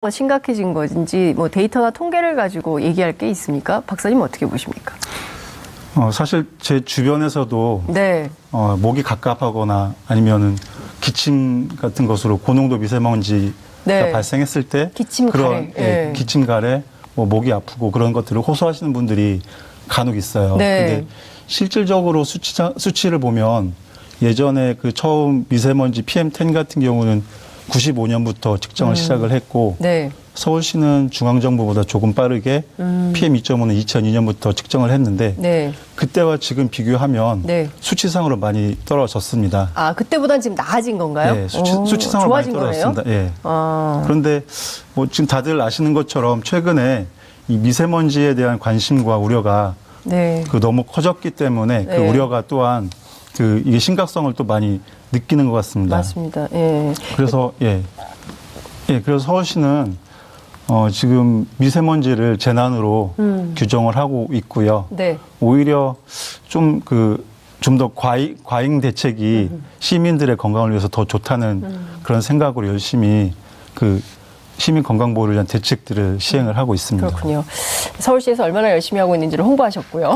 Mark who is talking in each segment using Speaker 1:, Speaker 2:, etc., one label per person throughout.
Speaker 1: 심각해진 것인지 뭐 데이터나 통계를 가지고 얘기할 게 있습니까? 박사님 어떻게 보십니까?
Speaker 2: 사실 제 주변에서도
Speaker 1: 네.
Speaker 2: 목이 갑갑하거나 아니면은 기침 같은 것으로 고농도 미세먼지가
Speaker 1: 네.
Speaker 2: 발생했을 때
Speaker 1: 기침,
Speaker 2: 그런
Speaker 1: 가래.
Speaker 2: 기침 가래, 뭐 목이 아프고 그런 것들을 호소하시는 분들이 간혹 있어요.
Speaker 1: 네.
Speaker 2: 근데 실질적으로 수치를 보면 예전에 그 처음 미세먼지 PM10 같은 경우는 95년부터 측정을 시작을 했고
Speaker 1: 네.
Speaker 2: 서울시는 중앙정부보다 조금 빠르게 PM2.5는 2002년부터 측정을 했는데
Speaker 1: 네.
Speaker 2: 그때와 지금 비교하면
Speaker 1: 네.
Speaker 2: 수치상으로 많이 떨어졌습니다.
Speaker 1: 아, 그때보단 지금 나아진 건가요?
Speaker 2: 네, 수치상으로 많이
Speaker 1: 좋아진
Speaker 2: 떨어졌습니다.
Speaker 1: 거네요?
Speaker 2: 예.
Speaker 1: 아.
Speaker 2: 그런데 뭐 지금 다들 아시는 것처럼 최근에 이 미세먼지에 대한 관심과 우려가
Speaker 1: 네.
Speaker 2: 너무 커졌기 때문에 그
Speaker 1: 네.
Speaker 2: 우려가 또한 이게 심각성을 또 많이 느끼는 것 같습니다.
Speaker 1: 맞습니다. 예.
Speaker 2: 그래서 그래서 서울시는 지금 미세먼지를 재난으로 규정을 하고 있고요.
Speaker 1: 네.
Speaker 2: 오히려 좀 더 과잉 대책이 시민들의 건강을 위해서 더 좋다는 그런 생각으로 열심히 시민 건강 보호를 위한 대책들을 시행을 하고 있습니다.
Speaker 1: 그렇군요. 서울시에서 얼마나 열심히 하고 있는지를 홍보하셨고요.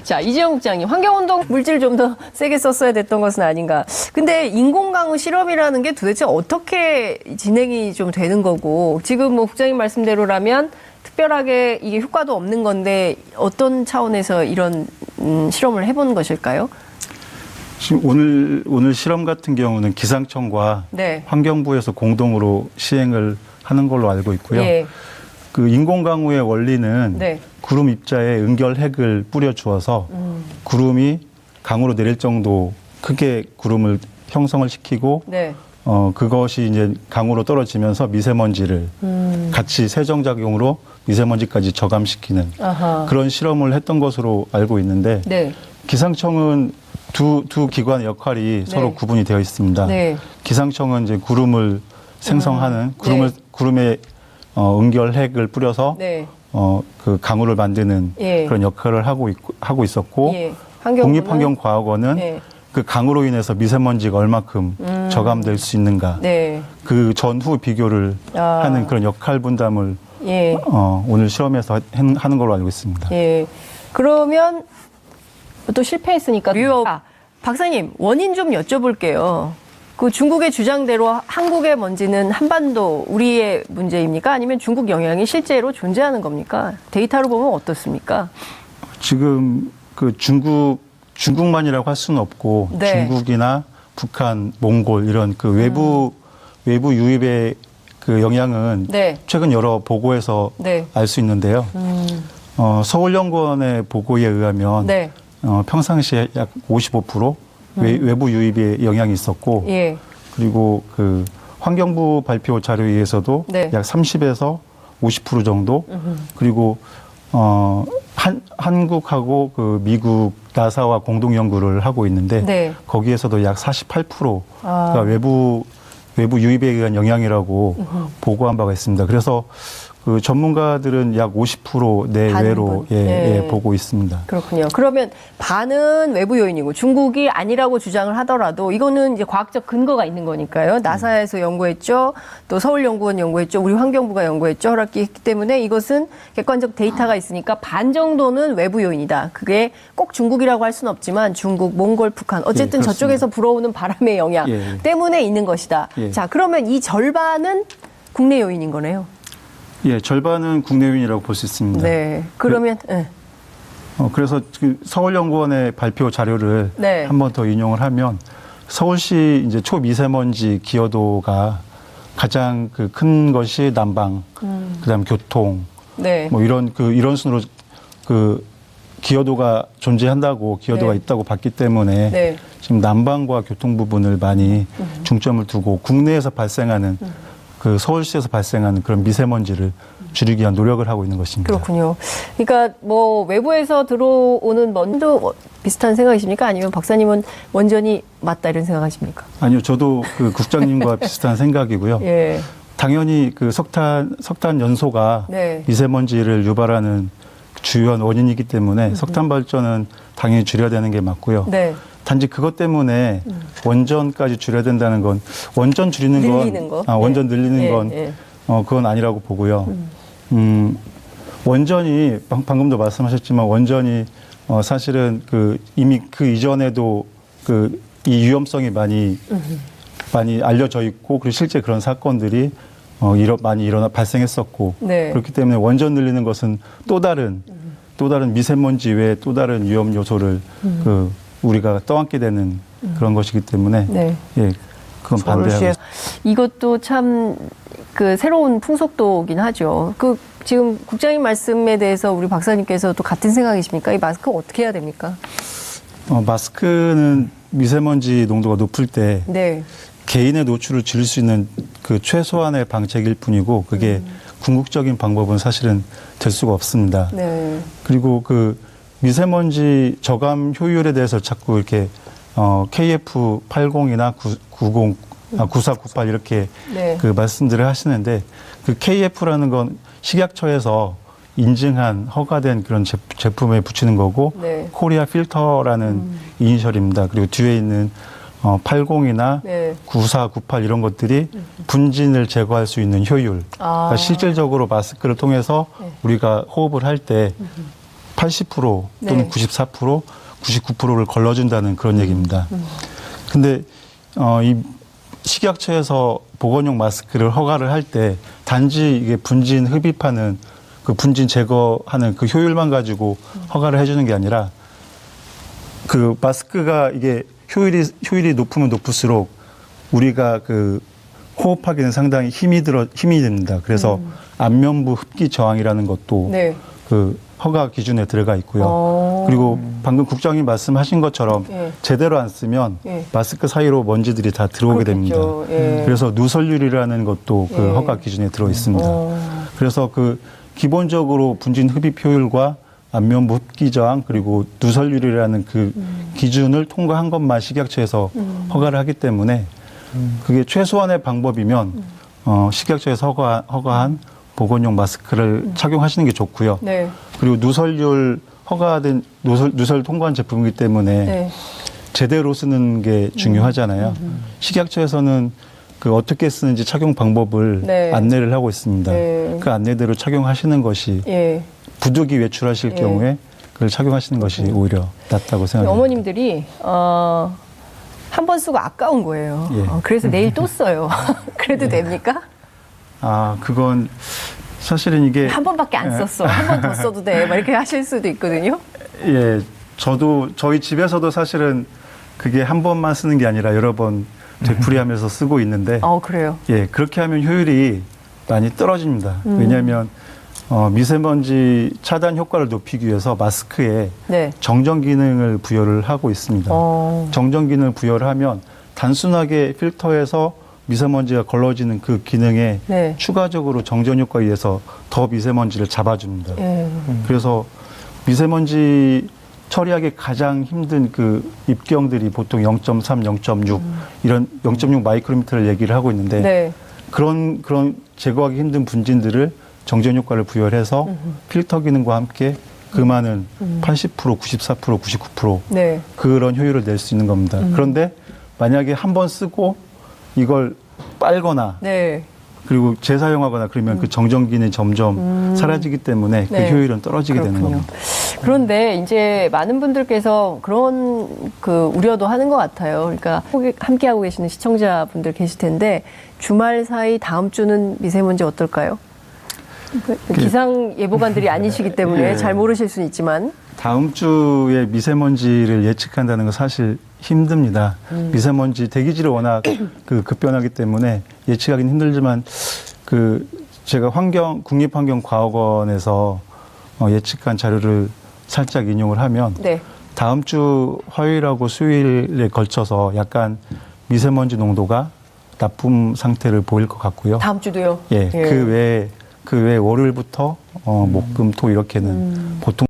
Speaker 1: 자, 이재용 국장님, 환경운동 물질 좀 더 세게 썼어야 됐던 것은 아닌가. 근데 인공강우 실험이라는 게 도대체 어떻게 진행이 좀 되는 거고, 지금 뭐 국장님 말씀대로라면 특별하게 이게 효과도 없는 건데 어떤 차원에서 이런 실험을 해본 것일까요?
Speaker 2: 지금 오늘 실험 같은 경우는 기상청과
Speaker 1: 네.
Speaker 2: 환경부에서 공동으로 시행을 하는 걸로 알고 있고요.
Speaker 1: 예.
Speaker 2: 인공강우의 원리는
Speaker 1: 네.
Speaker 2: 구름 입자에 은결핵을 뿌려 주어서 구름이 강으로 내릴 정도 크게 구름을 형성을 시키고
Speaker 1: 네.
Speaker 2: 그것이 이제 강으로 떨어지면서 미세먼지를 같이 세정작용으로 미세먼지까지 저감시키는
Speaker 1: 아하.
Speaker 2: 그런 실험을 했던 것으로 알고 있는데
Speaker 1: 네.
Speaker 2: 기상청은 두 기관의 역할이 서로 구분이 되어 있습니다.
Speaker 1: 네.
Speaker 2: 기상청은 이제 구름을 생성하는 구름에 은결핵을 뿌려서
Speaker 1: 네.
Speaker 2: 그 강우를 만드는
Speaker 1: 예.
Speaker 2: 그런 역할을 하고 있었고
Speaker 1: 예.
Speaker 2: 국립환경과학원은
Speaker 1: 네.
Speaker 2: 그 강으로 인해서 미세먼지가 얼마큼 저감될 수 있는가
Speaker 1: 네.
Speaker 2: 그 전후 비교를 하는 그런 역할 분담을
Speaker 1: 예.
Speaker 2: 오늘 실험에서 하는 걸로 알고 있습니다.
Speaker 1: 예. 그러면 또 실패했으니까 박사님 원인 좀 여쭤볼게요. 그 중국의 주장대로 한국의 먼지는 한반도 우리의 문제입니까? 아니면 중국 영향이 실제로 존재하는 겁니까? 데이터로 보면 어떻습니까?
Speaker 2: 지금 중국만이라고 할 수는 없고
Speaker 1: 네.
Speaker 2: 중국이나 북한, 몽골 이런 외부 유입의 영향은
Speaker 1: 네.
Speaker 2: 최근 여러 보고에서
Speaker 1: 네.
Speaker 2: 알 수 있는데요. 서울연구원의 보고에 의하면
Speaker 1: 네.
Speaker 2: 평상시에 약 55% 외부 유입의 영향이 있었고
Speaker 1: 예.
Speaker 2: 그리고 환경부 발표 자료에 의해서도
Speaker 1: 네.
Speaker 2: 약 30에서 50% 정도 그리고 한국하고 미국 나사와 공동 연구를 하고 있는데
Speaker 1: 네.
Speaker 2: 거기에서도 약 48%가 외부 유입에 의한 영향이라고 보고한 바가 있습니다. 그래서 전문가들은 약 50% 내외로 보고 있습니다.
Speaker 1: 그렇군요. 그러면 반은 외부 요인이고 중국이 아니라고 주장을 하더라도 이거는 이제 과학적 근거가 있는 거니까요. 나사에서 연구했죠. 또 서울연구원 연구했죠. 우리 환경부가 연구했죠. 허락했기 때문에 이것은 객관적 데이터가 있으니까 반 정도는 외부 요인이다. 그게 꼭 중국이라고 할 수는 없지만 중국, 몽골, 북한 어쨌든 저쪽에서 불어오는 바람의 영향 때문에 있는 것이다. 자, 그러면 이 절반은 국내 요인인 거네요.
Speaker 2: 예, 절반은 국내 요인이라고 볼 수 있습니다.
Speaker 1: 네. 그러면
Speaker 2: 그래서 서울연구원의 발표 자료를
Speaker 1: 네.
Speaker 2: 한 번 더 인용을 하면 서울시 이제 초미세먼지 기여도가 가장 큰 것이 난방, 그다음 교통,
Speaker 1: 네.
Speaker 2: 뭐 이런 순으로 기여도가 존재한다고 기여도가 있다고 봤기 때문에 지금 난방과 교통 부분을 많이 중점을 두고 국내에서 발생하는 서울시에서 발생하는 그런 미세먼지를 줄이기 위한 노력을 하고 있는 것입니다.
Speaker 1: 그렇군요. 그러니까 뭐 외부에서 들어오는 먼지도 비슷한 생각이십니까? 아니면 박사님은 원전이 맞다 이런 생각하십니까?
Speaker 2: 아니요, 저도 국장님과 비슷한 생각이고요.
Speaker 1: 예.
Speaker 2: 당연히 석탄 연소가 미세먼지를 유발하는 주요한 원인이기 때문에 석탄 발전은 당연히 줄여야 되는 게 맞고요.
Speaker 1: 네.
Speaker 2: 단지 그것 때문에 원전까지 줄여야 된다는 건 원전 줄이는
Speaker 1: 늘리는
Speaker 2: 건
Speaker 1: 거?
Speaker 2: 원전 늘리는 건 그건 아니라고 보고요. 원전이 방금도 말씀하셨지만 원전이 사실은 이미 그 이전에도 이 위험성이 많이 알려져 있고 그리고 실제 그런 사건들이 많이 발생했었고
Speaker 1: 네.
Speaker 2: 그렇기 때문에 원전 늘리는 것은 또 다른 미세먼지 외에 또 다른 위험 요소를 우리가 떠안게 되는 그런 것이기 때문에
Speaker 1: 네.
Speaker 2: 예, 그건 반대하고 있습니다.
Speaker 1: 이것도 참 새로운 풍속도긴 하죠. 지금 국장님 말씀에 대해서 우리 박사님께서도 같은 생각이십니까? 이 마스크 어떻게 해야 됩니까?
Speaker 2: 마스크는 미세먼지 농도가 높을 때
Speaker 1: 네.
Speaker 2: 개인의 노출을 줄일 수 있는 최소한의 방책일 뿐이고 그게 궁극적인 방법은 사실은 될 수가 없습니다.
Speaker 1: 네.
Speaker 2: 그리고 미세먼지 저감 효율에 대해서 자꾸 이렇게 KF80이나 9498 이렇게
Speaker 1: 네.
Speaker 2: 말씀들을 하시는데 KF라는 건 식약처에서 인증한 허가된 그런 제품에 붙이는 거고
Speaker 1: 네.
Speaker 2: 코리아 필터라는 이니셜입니다. 그리고 뒤에 있는 80이나
Speaker 1: 네.
Speaker 2: 94, 98 이런 것들이 분진을 제거할 수 있는 효율. 그러니까 실질적으로 마스크를 통해서 우리가 호흡을 할 때 80% 또는
Speaker 1: 네.
Speaker 2: 94%, 99%를 걸러준다는 그런 얘기입니다. 근데 이 식약처에서 보건용 마스크를 허가를 할 때 단지 이게 분진 흡입하는 분진 제거하는 효율만 가지고 허가를 해주는 게 아니라 마스크가 이게 효율이 높으면 높을수록 우리가 호흡하기는 상당히 힘이 듭니다. 그래서 안면부 흡기 저항이라는 것도
Speaker 1: 네.
Speaker 2: 허가 기준에 들어가 있고요. 그리고 방금 국장님 말씀하신 것처럼
Speaker 1: 예.
Speaker 2: 제대로 안 쓰면
Speaker 1: 예.
Speaker 2: 마스크 사이로 먼지들이 다 들어오게 됩니다.
Speaker 1: 예.
Speaker 2: 그래서 누설율이라는 것도
Speaker 1: 예.
Speaker 2: 허가 기준에 들어 있습니다. 그래서 기본적으로 분진 흡입 효율과 안면부 흡기 저항 그리고 누설율이라는 기준을 통과한 것만 식약처에서 허가를 하기 때문에 그게 최소한의 방법이면 식약처에서 허가한 보건용 마스크를 착용하시는 게 좋고요.
Speaker 1: 네.
Speaker 2: 그리고 누설율 허가된 누설 통과한 제품이기 때문에
Speaker 1: 네.
Speaker 2: 제대로 쓰는 게 중요하잖아요. 식약처에서는 어떻게 쓰는지 착용 방법을
Speaker 1: 네.
Speaker 2: 안내를 하고 있습니다.
Speaker 1: 네.
Speaker 2: 그 안내대로 착용하시는 것이
Speaker 1: 예.
Speaker 2: 부득이 외출하실
Speaker 1: 예.
Speaker 2: 경우에 그걸 착용하시는 것이 오히려 낫다고 생각합니다.
Speaker 1: 어머님들이 한 번 쓰고 아까운 거예요.
Speaker 2: 예.
Speaker 1: 그래서 내일 또 써요. 그래도 됩니까?
Speaker 2: 그건 사실은 이게
Speaker 1: 한 번밖에 안 썼어. 한 번 더 써도 돼. 막 이렇게 하실 수도 있거든요.
Speaker 2: 예, 저희 집에서도 사실은 그게 한 번만 쓰는 게 아니라 여러 번 되풀이하면서 쓰고 있는데
Speaker 1: 그래요.
Speaker 2: 예, 그렇게 하면 효율이 많이 떨어집니다. 왜냐하면 미세먼지 차단 효과를 높이기 위해서 마스크에
Speaker 1: 네.
Speaker 2: 정전 기능을 부여를 하고 있습니다. 정전 기능을 부여를 하면 단순하게 필터에서 미세먼지가 걸러지는 그 기능에
Speaker 1: 네.
Speaker 2: 추가적으로 정전 효과에 의해서 더 미세먼지를 잡아줍니다.
Speaker 1: 예.
Speaker 2: 그래서 미세먼지 처리하기 가장 힘든 입경들이 보통 0.3, 0.6 이런 0.6 마이크로미터를 얘기를 하고 있는데
Speaker 1: 네.
Speaker 2: 그런 제거하기 힘든 분진들을 정전 효과를 부여해서 필터 기능과 함께 그 많은 80%, 94%, 99%
Speaker 1: 네.
Speaker 2: 그런 효율을 낼 수 있는 겁니다. 그런데 만약에 한 번 쓰고 이걸 빨거나
Speaker 1: 네.
Speaker 2: 그리고 재사용하거나 그러면 그 정전 기능이 점점 사라지기 때문에
Speaker 1: 네.
Speaker 2: 그 효율은 떨어지게 되는
Speaker 1: 그렇군요.
Speaker 2: 겁니다.
Speaker 1: 그런데 이제 많은 분들께서 그런 우려도 하는 것 같아요. 그러니까 함께하고 계시는 시청자분들 계실 텐데 주말 사이 다음 주는 미세먼지 어떨까요? 기상 예보관들이 아니시기 때문에
Speaker 2: 예.
Speaker 1: 잘 모르실 수는 있지만
Speaker 2: 다음 주에 미세먼지를 예측한다는 건 사실 힘듭니다. 미세먼지 대기질이 워낙 급변하기 때문에 예측하기는 힘들지만 제가 국립환경과학원에서 예측한 자료를 살짝 인용을 하면
Speaker 1: 네.
Speaker 2: 다음 주 화요일하고 수요일에 걸쳐서 약간 미세먼지 농도가 나쁨 상태를 보일 것 같고요.
Speaker 1: 다음 주도요?
Speaker 2: 예. 그 외에 월요일부터 목금 토 이렇게는 보통